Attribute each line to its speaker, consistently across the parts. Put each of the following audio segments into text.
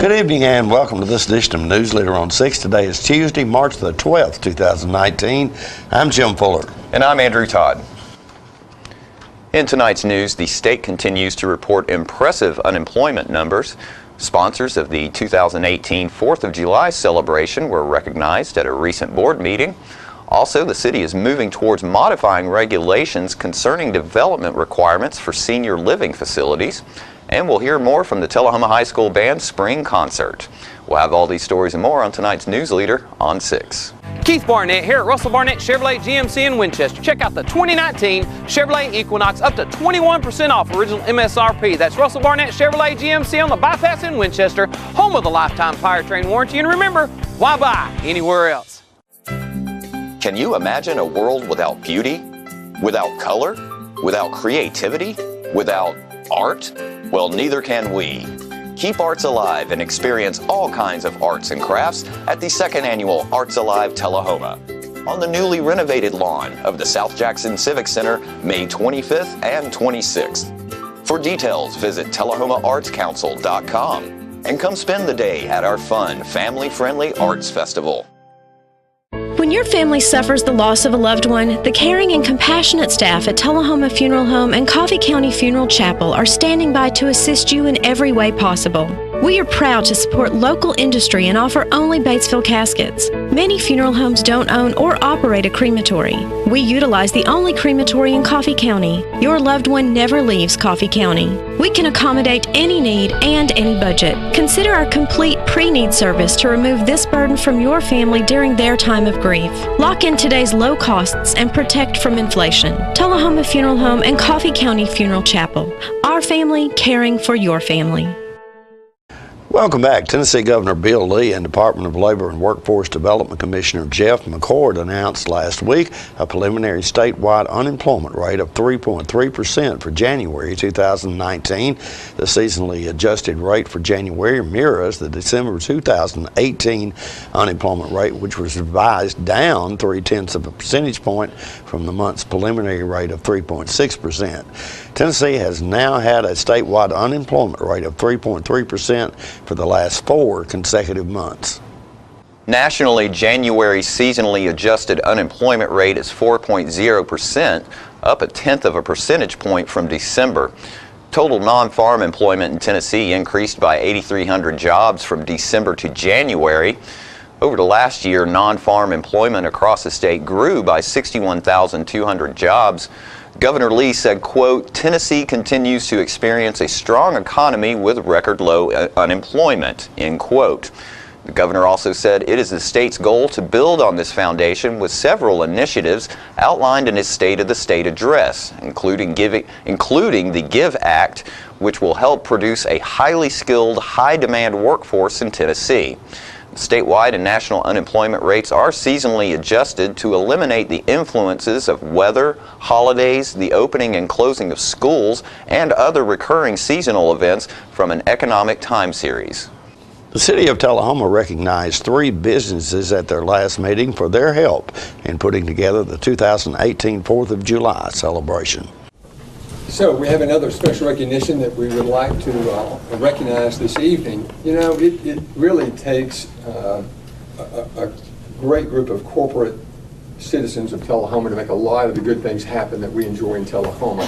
Speaker 1: Good evening and welcome to this edition of News Leader on 6. Today is Tuesday, March the 12th, 2019. I'm Jim Fuller.
Speaker 2: And I'm Andrew Todd. In tonight's news, the state continues to report impressive unemployment numbers. Sponsors of the 2018 4th of July celebration were recognized at a recent board meeting. Also, the city is moving towards modifying regulations concerning development requirements for senior living facilities. And we'll hear more from the Tullahoma High School Band Spring Concert. We'll have all these stories and more on tonight's News Leader on 6.
Speaker 3: Keith Barnett here at Russell Barnett Chevrolet GMC in Winchester. Check out the 2019 Chevrolet Equinox up to 21% off original MSRP. That's Russell Barnett Chevrolet GMC on the bypass in Winchester, home of the lifetime powertrain warranty. And remember, why buy anywhere else?
Speaker 2: Can you imagine a world without beauty, without color, without creativity, without art? Well, neither can we. Keep arts alive and experience all kinds of arts and crafts at the second annual Arts Alive Tullahoma on the newly renovated lawn of the South Jackson Civic Center, May 25th and 26th. For details, visit TullahomaArtsCouncil.com and come spend the day at our fun, family-friendly arts festival.
Speaker 4: When your family suffers the loss of a loved one, the caring and compassionate staff at Tullahoma Funeral Home and Coffee County Funeral Chapel are standing by to assist you in every way possible. We are proud to support local industry and offer only Batesville caskets. Many funeral homes don't own or operate a crematory. We utilize the only crematory in Coffee County. Your loved one never leaves Coffee County. We can accommodate any need and any budget. Consider our complete pre-need service to remove this burden from your family during their time of grief. Lock in today's low costs and protect from inflation. Tullahoma Funeral Home and Coffee County Funeral Chapel. Our family caring for your family.
Speaker 1: Welcome back. Tennessee Governor Bill Lee and Department of Labor and Workforce Development Commissioner Jeff McCord announced last week a preliminary statewide unemployment rate of 3.3% for January 2019. The seasonally adjusted rate for January mirrors the December 2018 unemployment rate, which was revised down 0.3 of a percentage point from the month's preliminary rate of 3.6%. Tennessee has now had a statewide unemployment rate of 3.3% for the last 4 consecutive months.
Speaker 2: Nationally, January's seasonally adjusted unemployment rate is 4.0%, up 0.1 of a percentage point from December. Total non-farm employment in Tennessee increased by 8,300 jobs from December to January. Over the last year, non-farm employment across the state grew by 61,200 jobs. Governor Lee said, quote, "Tennessee continues to experience a strong economy with record low unemployment," end quote. The governor also said it is the state's goal to build on this foundation with several initiatives outlined in his State of the State address, including the GIVE Act, which will help produce a highly skilled, high-demand workforce in Tennessee. Statewide and national unemployment rates are seasonally adjusted to eliminate the influences of weather, holidays, the opening and closing of schools, and other recurring seasonal events from an economic time series.
Speaker 1: The City of Tullahoma recognized 3 businesses at their last meeting for their help in putting together the 2018 4th of July celebration.
Speaker 5: So we have another special recognition that we would like to recognize this evening. You know, it really takes a great group of corporate citizens of Tullahoma to make a lot of the good things happen that we enjoy in Tullahoma.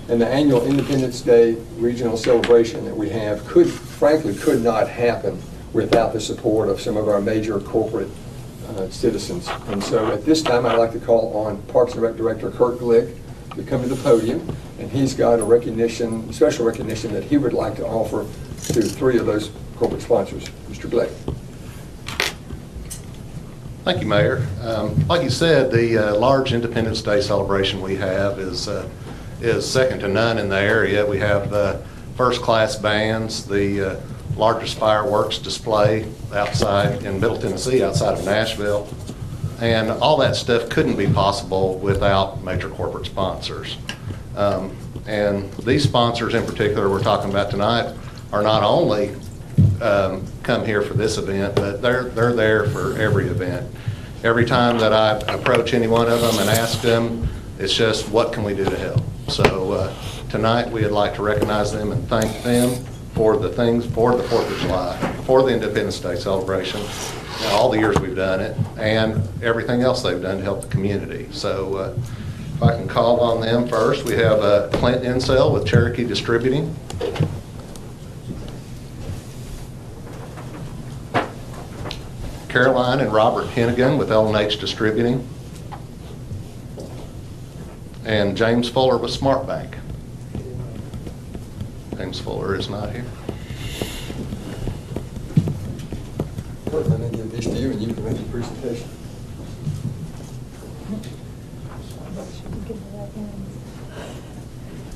Speaker 5: And the annual Independence Day regional celebration that we have frankly could not happen without the support of some of our major corporate citizens. And so at this time I'd like to call on Parks and Rec Director Kurt Glick to come to the podium, and he's got a special recognition that he would like to offer to 3 of those corporate sponsors. Mr. Glick.
Speaker 6: Thank you, Mayor. Like you said, the large Independence Day celebration we have is second to none in the area. We have first-class bands, the largest fireworks display outside in Middle Tennessee, outside of Nashville. And all that stuff couldn't be possible without major corporate sponsors. And these sponsors in particular we're talking about tonight are not only come here for this event, but they're there for every event. Every time that I approach any one of them and ask them, it's just, what can we do to help? So tonight we'd like to recognize them and thank them for the things for the 4th of July, for the Independence Day celebration, all the years we've done it, and everything else they've done to help the community. So if I can call on them first, we have Clint Insell with Cherokee Distributing. Caroline and Robert Hennigan with L&H Distributing. And James Fuller with Smart Bank. James Fuller is not here.
Speaker 5: I'm going to give this to you and you can make the presentation.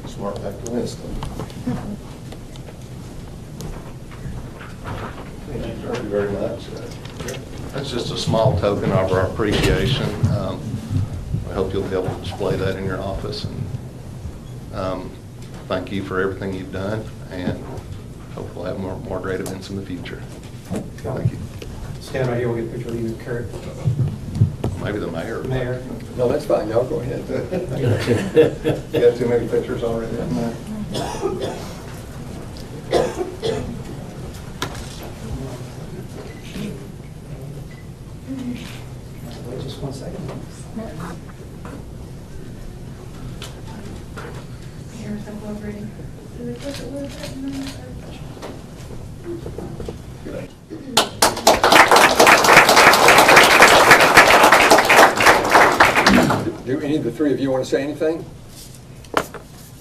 Speaker 5: Smart Bank Winston.
Speaker 6: Thank you very much. That's just a small token of our appreciation. I hope you'll be able to display that in your office. And thank you for everything you've done, and hope we'll have more great events in the future. Thank you.
Speaker 7: Stand right here, we'll get a picture of you and Kurt.
Speaker 6: Maybe the mayor.
Speaker 7: Mayor.
Speaker 5: No, that's fine. Y'all go ahead.
Speaker 6: You got too many pictures already?
Speaker 7: Wait just 1 second.
Speaker 5: Do any of the three of you want to say anything?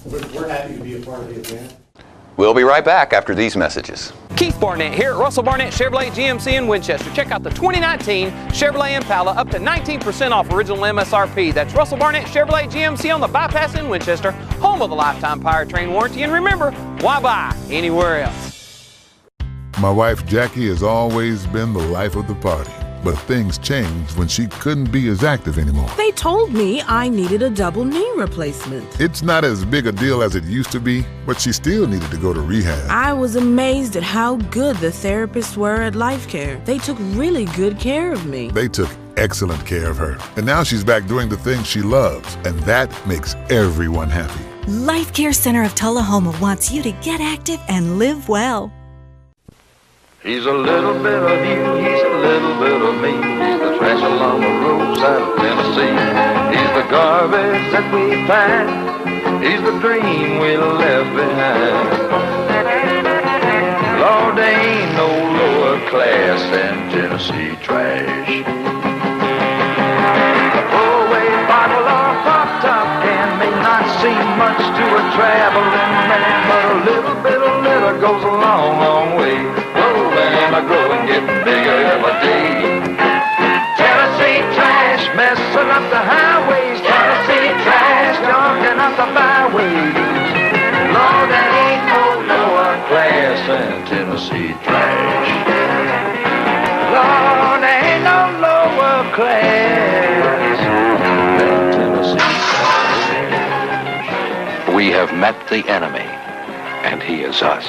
Speaker 7: We're happy to be a part of the event.
Speaker 2: We'll be right back after these messages.
Speaker 3: Keith Barnett here at Russell Barnett Chevrolet GMC in Winchester. Check out the 2019 Chevrolet Impala up to 19% off original MSRP. That's Russell Barnett Chevrolet GMC on the bypass in Winchester, home of the lifetime powertrain warranty. And remember, why buy anywhere else?
Speaker 8: My wife Jackie has always been the life of the party, but things changed when she couldn't be as active anymore.
Speaker 9: They told me I needed a double knee replacement.
Speaker 8: It's not as big a deal as it used to be, but she still needed to go to rehab.
Speaker 9: I was amazed at how good the therapists were at Life Care. They took really good care of me.
Speaker 8: They took excellent care of her, and now she's back doing the things she loves, and that makes everyone happy.
Speaker 10: Life Care Center of Tullahoma wants you to get active and live well.
Speaker 11: He's a little bit of you, he's a little bit of me. He's the trash along the roadside of Tennessee. He's the garbage that we pack. He's the dream we left behind. Lord, there ain't no lower class than Tennessee trash. A throwaway bottle or pop-top can may not seem much to a traveling man, but a little bit of litter goes a long, long way. And I grow and get bigger every day. Tennessee trash messing up the highways. Tennessee trash junking up the byways. Lord, there ain't no lower class than Tennessee trash. Lord, there ain't no lower class than Tennessee trash.
Speaker 12: We have met the enemy, and he is us.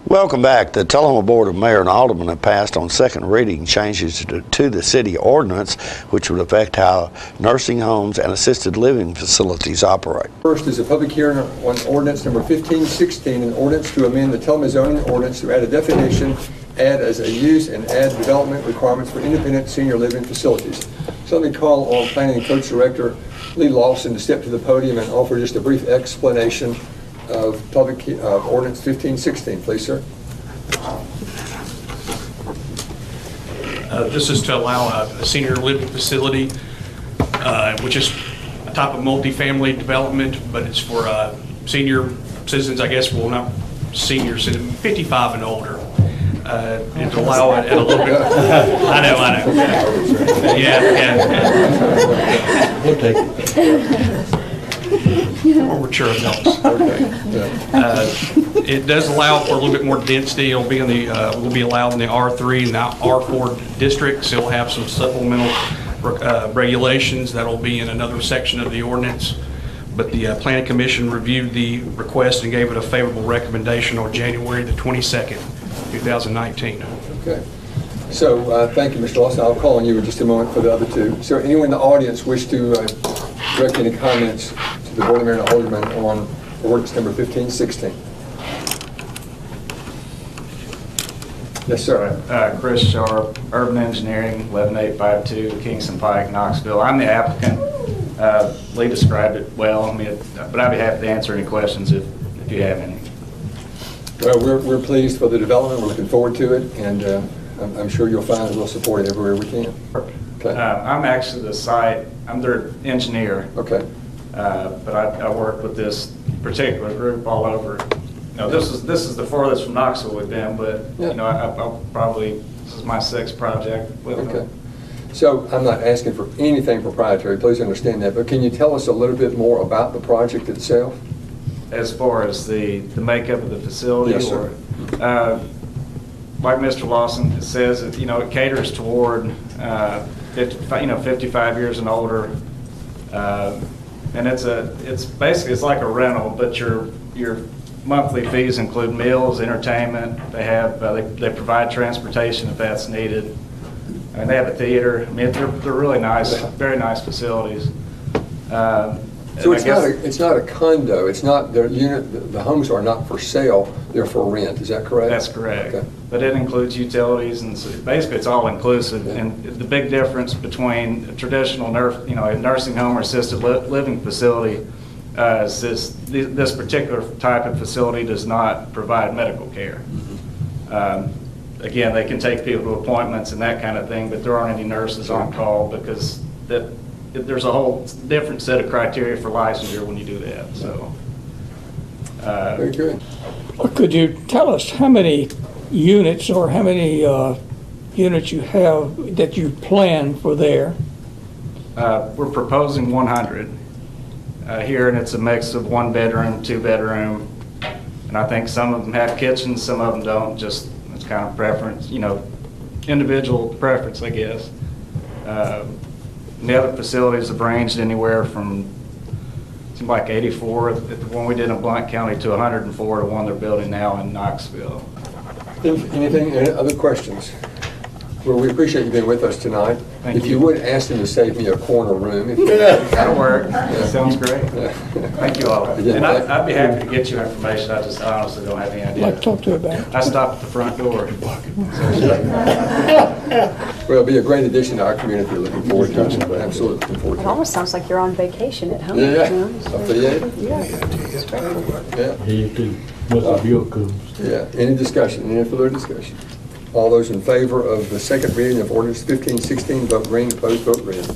Speaker 1: Welcome back. The Tullahoma Board of Mayor and Aldermen have passed on second reading changes to the city ordinance, which would affect how nursing homes and assisted living facilities operate.
Speaker 5: First is a public hearing on ordinance number 1516, an ordinance to amend the Tullahoma zoning ordinance to add a definition, add as a use, and add development requirements for independent senior living facilities. So let me call on Planning and Codes Director Lee Lawson to step to the podium and offer just a brief explanation of ordinance 1516, please, sir.
Speaker 13: This is to allow a senior living facility, which is a type of multifamily development, but it's for senior citizens, I guess, well, not senior citizens, 55 and older. And to allow it at a little bit. I know. Yeah.
Speaker 11: We'll take it.
Speaker 13: More mature adults. It does allow for a little bit more density. It'll be in the will be allowed in the R3 and the R4 districts. It'll have some supplemental regulations that'll be in another section of the ordinance. But the Planning Commission reviewed the request and gave it a favorable recommendation on January the 22nd, 2019.
Speaker 5: Okay. So thank you, Mr. Lawson. I'll call on you in just a moment for the other two. So anyone in the audience wish to direct any comments to the Board of Mayor and Aldermen on ordinance number 1516? Yes, sir.
Speaker 14: Chris Sharp, Urban Engineering, 11852 Kingston Pike, Knoxville. I'm the applicant. Lee described it well, but I'd be happy to answer any questions if you have any.
Speaker 5: Well, we're pleased for the development. We're looking forward to it, and I'm sure you'll find we'll support it everywhere we can. Okay.
Speaker 14: I'm actually the site, I'm their engineer.
Speaker 5: Okay.
Speaker 14: But I work with this particular group all over. This is the farthest from Knoxville we've been, but I'll probably, this is my 6th project with them.
Speaker 5: Okay. So I'm not asking for anything proprietary, please understand that, but can you tell us a little bit more about the project itself?
Speaker 14: As far as the makeup of the facility?
Speaker 5: Yes, sir.
Speaker 14: Like Mr. Lawson says, it caters toward 55 years and older, and it's basically like a rental, but your monthly fees include meals, entertainment. They have they provide transportation if that's needed. And they have a theater. They're really nice, very nice facilities.
Speaker 5: So it's not a condo. It's not the homes are not for sale. They're for rent. Is that correct?
Speaker 14: That's correct.
Speaker 5: Okay.
Speaker 14: But it includes utilities, and so basically it's all inclusive. Yeah. And the big difference between a traditional a nursing home or assisted living facility is this particular type of facility does not provide medical care. Again, they can take people to appointments and that kind of thing, but there aren't any nurses on call because there's a whole different set of criteria for licensure when you do that. So,
Speaker 5: very good.
Speaker 15: Could you tell us how many units or how many units you have that you plan for there?
Speaker 14: We're proposing 100 here, and it's a mix of 1 bedroom, 2 bedroom, and I think some of them have kitchens, some of them don't. Just it's kind of preference, individual preference, I guess. The other facilities have ranged anywhere from, seemed like 84 at the one we did in Blount County to 104 to one they're building now in Knoxville.
Speaker 5: Any other questions? Well, we appreciate you being with us tonight. If you would, ask them to save me a corner room.
Speaker 14: That'll work. That sounds great. Thank you all. And I'd be happy to get you information. I honestly don't have any idea.
Speaker 15: Like to talk to you about it.
Speaker 14: I stopped at the front door.
Speaker 5: Well, it'll be a great addition to our community. Looking forward to it. Absolutely looking forward to it.
Speaker 16: It almost sounds like you're on vacation at home.
Speaker 5: Yeah.
Speaker 16: Yeah.
Speaker 5: Yeah. Any discussion? Any further discussion? All those in favor of the second reading of ordinance 1516, vote green. Opposed, vote red.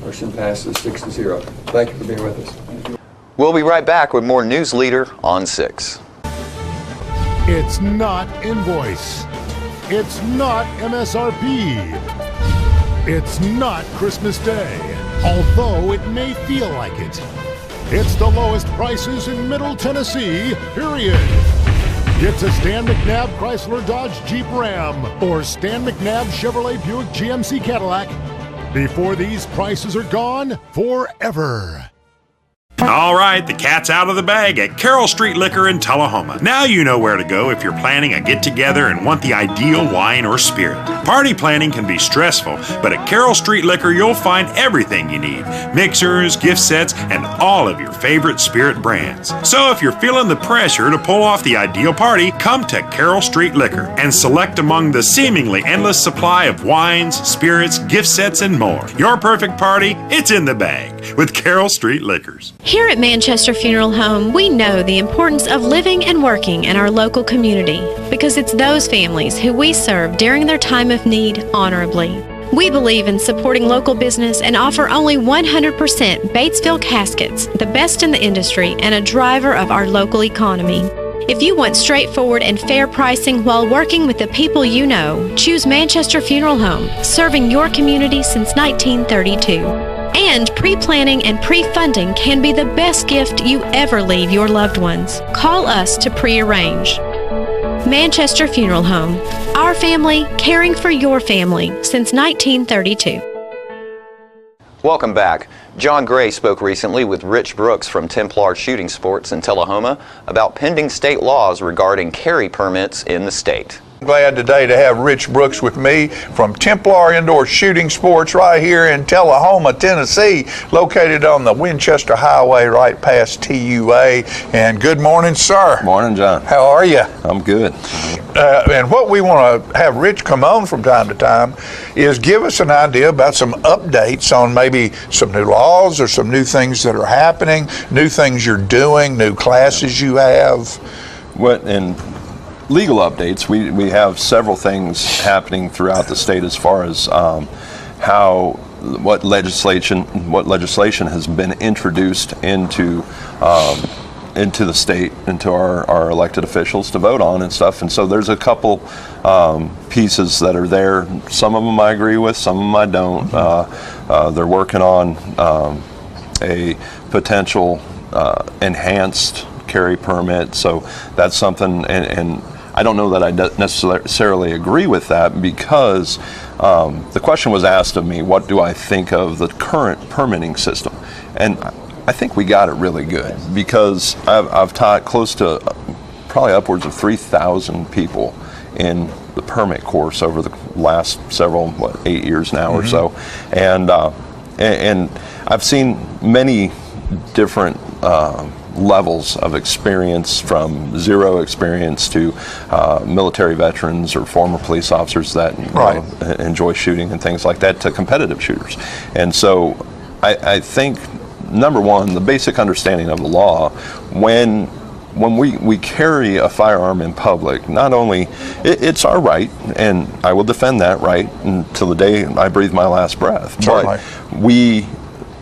Speaker 5: Motion passes 6-0. Thank you for being with us.
Speaker 2: We'll be right back with more News Leader on 6.
Speaker 8: It's not invoice. It's not MSRP. It's not Christmas Day, although it may feel like it. It's the lowest prices in Middle Tennessee, period. Get to Stan McNabb Chrysler Dodge Jeep Ram or Stan McNabb Chevrolet Buick GMC Cadillac before these prices are gone forever.
Speaker 17: All right, the cat's out of the bag at Carroll Street Liquor in Tullahoma. Now you know where to go if you're planning a get-together and want the ideal wine or spirit. Party planning can be stressful, but at Carroll Street Liquor you'll find everything you need. Mixers, gift sets, and all of your favorite spirit brands. So if you're feeling the pressure to pull off the ideal party, come to Carroll Street Liquor and select among the seemingly endless supply of wines, spirits, gift sets, and more. Your perfect party, it's in the bag with Carroll Street Liquors.
Speaker 4: Here at Manchester Funeral Home, we know the importance of living and working in our local community because it's those families who we serve during their time of need honorably. We believe in supporting local business and offer only 100% Batesville caskets, the best in the industry and a driver of our local economy. If you want straightforward and fair pricing while working with the people you know, choose Manchester Funeral Home, serving your community since 1932. And pre-planning and pre-funding can be the best gift you ever leave your loved ones. Call us to pre-arrange. Manchester Funeral Home. Our family, caring for your family since 1932.
Speaker 2: Welcome back. John Gray spoke recently with Rich Brooks from Templar Shooting Sports in Tullahoma about pending state laws regarding carry permits in the state.
Speaker 18: Glad today to have Rich Brooks with me from Templar Indoor Shooting Sports right here in Tullahoma, Tennessee, located on the Winchester Highway right past TUA. And good morning, sir.
Speaker 19: Morning, John.
Speaker 18: How are you?
Speaker 19: I'm good.
Speaker 18: And what we want to have Rich come on from time to time is give us an idea about some updates on maybe some new laws or some new things that are happening, new things you're doing, new classes you have.
Speaker 19: In legal updates, we have several things happening throughout the state as far as what legislation has been introduced into the state, into our elected officials to vote on and stuff. And so there's a couple pieces that are there. Some of them I agree with, some of them I don't. They're working on a potential enhanced carry permit, so that's something, and I don't know that I necessarily agree with that, because the question was asked of me, what do I think of the current permitting system? And I think we got it really good, because I've taught close to probably upwards of 3,000 people in the permit course over the last 8 years now or so, and I've seen many different levels of experience, from zero experience to military veterans or former police officers that enjoy shooting and things like that, to competitive shooters. And so I think, number one, the basic understanding of the law, when we carry a firearm in public, not only it's our right, and I will defend that right until the day I breathe my last breath, but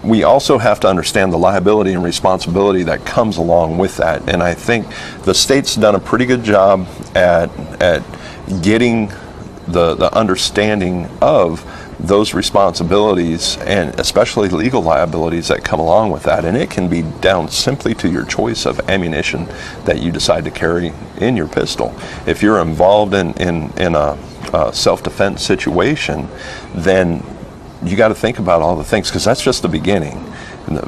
Speaker 19: we also have to understand the liability and responsibility that comes along with that. And I think the state's done a pretty good job at getting the understanding of those responsibilities, and especially legal liabilities that come along with that. And it can be down simply to your choice of ammunition that you decide to carry in your pistol. If you're involved in a self-defense situation, then you got to think about all the things, because that's just the beginning.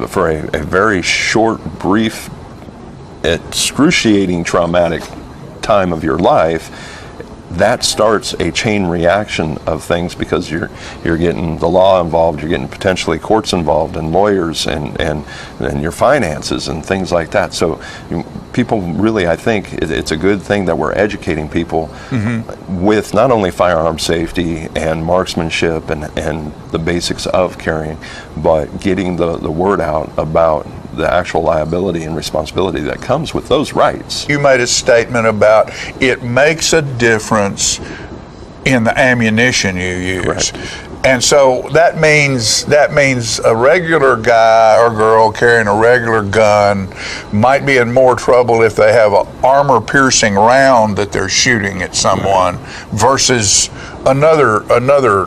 Speaker 19: For a very short, brief, excruciating, traumatic time of your life, that starts a chain reaction of things, because you're getting the law involved, you're getting potentially courts involved, and lawyers, and your finances and things like that. So people really, I think it's a good thing that we're educating people with not only firearm safety and marksmanship and the basics of carrying, but getting the word out about the actual liability and responsibility that comes with those rights.
Speaker 18: You made a statement about it makes a difference in the ammunition you use.
Speaker 19: Correct.
Speaker 18: And so that means a regular guy or girl carrying a regular gun might be in more trouble if they have an armor-piercing round that they're shooting at someone versus another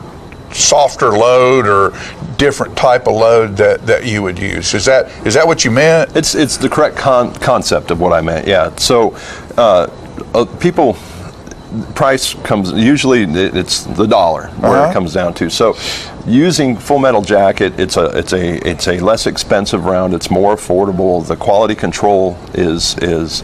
Speaker 18: softer load or different type of load that you would use. Is that what you meant?
Speaker 19: It's the correct concept of what I meant. Yeah. So people, price comes, usually it's the dollar where it comes down to. So using Full Metal Jacket, it's a less expensive round. It's more affordable. The quality control is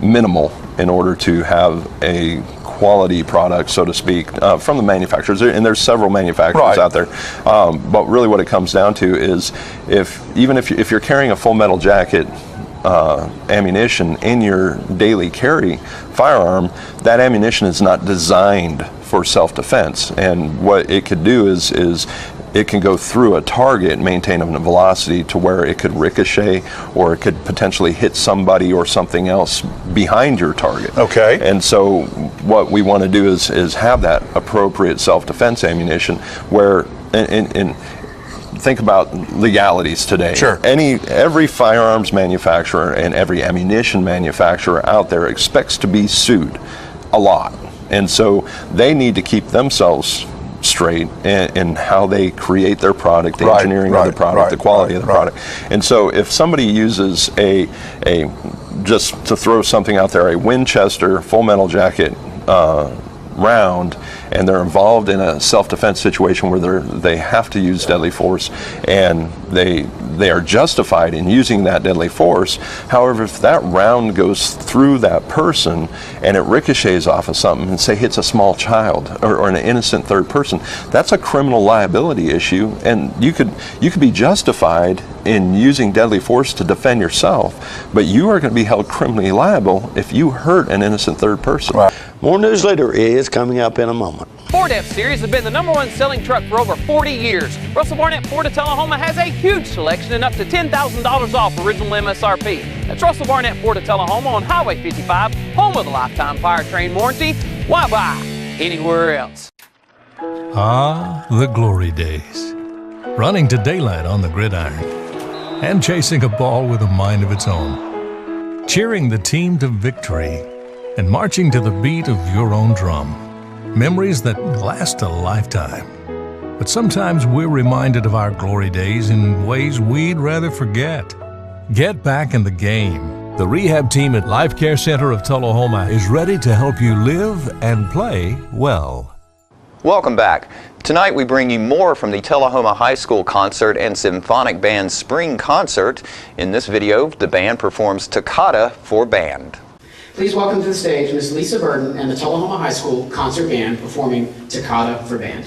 Speaker 19: minimal in order to have a quality product, so to speak, from the manufacturers, and there's several manufacturers out there. But really, what it comes down to is, if you're carrying a Full Metal Jacket ammunition in your daily carry firearm, that ammunition is not designed for self-defense. And what it could do is it can go through a target, maintain a velocity to where it could ricochet, or it could potentially hit somebody or something else behind your target.
Speaker 18: Okay.
Speaker 19: And so what we want to do is have that appropriate self-defense ammunition, where and think about legalities today.
Speaker 18: Sure.
Speaker 19: Every firearms manufacturer and every ammunition manufacturer out there expects to be sued a lot. And so they need to keep themselves straight in how they create their product, the engineering of the product, the quality of the product. And so if somebody uses just to throw something out there, a Winchester Full Metal Jacket round and they're involved in a self-defense situation where they have to use deadly force, and they are justified in using that deadly force. However, if that round goes through that person and it ricochets off of something and say hits a small child or an innocent third person, that's a criminal liability issue, and you could be justified in using deadly force to defend yourself, but you are going to be held criminally liable if you hurt an innocent third person.
Speaker 1: Right. More news later is coming up in a moment.
Speaker 3: Ford F-Series has been the #1 selling truck for over 40 years. Russell Barnett Ford of Tullahoma has a huge selection and up to $10,000 off original MSRP. That's Russell Barnett Ford of Tullahoma on Highway 55, home of the lifetime powertrain warranty. Why buy anywhere else?
Speaker 20: Ah, the glory days. Running to daylight on the gridiron and chasing a ball with a mind of its own. Cheering the team to victory and marching to the beat of your own drum. Memories that last a lifetime. But sometimes we're reminded of our glory days in ways we'd rather forget. Get back in the game. The rehab team at Life Care Center of Tullahoma is ready to help you live and play well.
Speaker 2: Welcome back. Tonight we bring you more from the Tullahoma High School Concert and Symphonic Band Spring Concert. In this video, the band performs Toccata for Band.
Speaker 21: Please welcome to the stage Ms. Lisa Burton and the Tullahoma High School Concert Band performing Toccata for Band.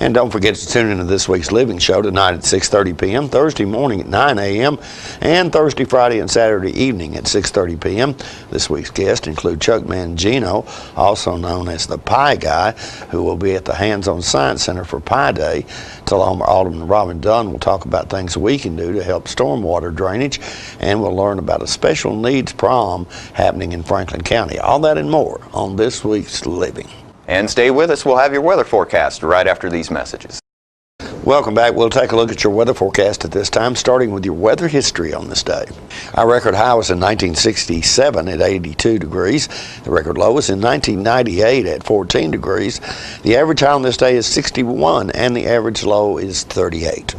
Speaker 1: And don't forget to tune into this week's Living Show tonight at 6:30 p.m., Thursday morning at 9 a.m., and Thursday, Friday, and Saturday evening at 6:30 p.m. This week's guests include Chuck Mangino, also known as the Pie Guy, who will be at the Hands-On Science Center for Pie Day. Tullahoma Alderman Robin Dunn will talk about things we can do to help stormwater drainage, and we'll learn about a special needs prom happening in Franklin County. All that and more on this week's Living.
Speaker 2: And stay with us. We'll have your weather forecast right after these messages.
Speaker 1: Welcome back. We'll take a look at your weather forecast at this time, starting with your weather history on this day. Our record high was in 1967 at 82 degrees. The record low was in 1998 at 14 degrees. The average high on this day is 61, and the average low is 38.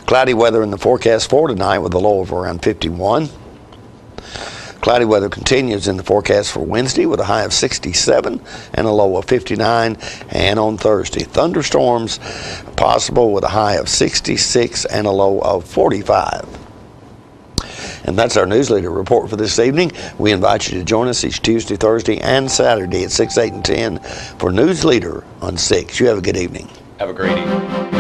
Speaker 1: Cloudy weather in the forecast for tonight with a low of around 51. Cloudy weather continues in the forecast for Wednesday with a high of 67 and a low of 59. And on Thursday, thunderstorms possible with a high of 66 and a low of 45. And that's our News Leader report for this evening. We invite you to join us each Tuesday, Thursday, and Saturday at 6, 8, and 10 for News Leader on 6. You have a good evening.
Speaker 2: Have a great evening.